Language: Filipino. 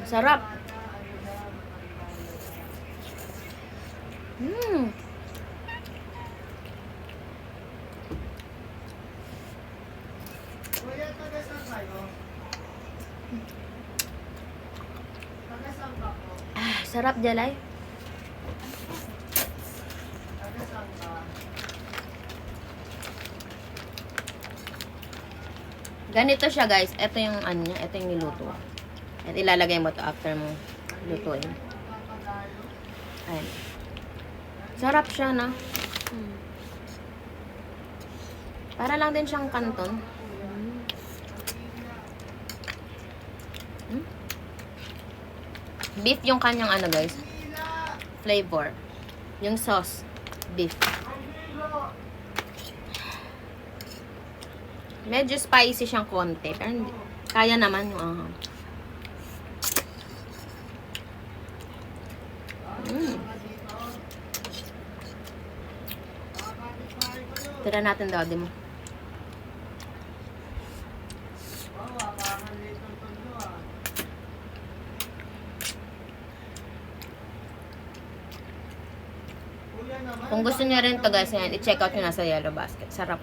Sarap. Mmm. Ah, sarap, Jalay. Ganito siya, guys. Ito yung ano niya. Ito yung niluto. At ilalagay mo to after mo lutuin. Ayan. Sarap siya, na. Para lang din siyang kanton. Beef yung kanyang ano, guys. Flavor. Yung sauce. Beef. Medyo spicy siyang konti. Pero hindi. Kaya naman yung Tira natin daddy mo. Kung gusto niyo rin to, guys, yan, i-check out nyo na sa Yellow Basket. Sarap.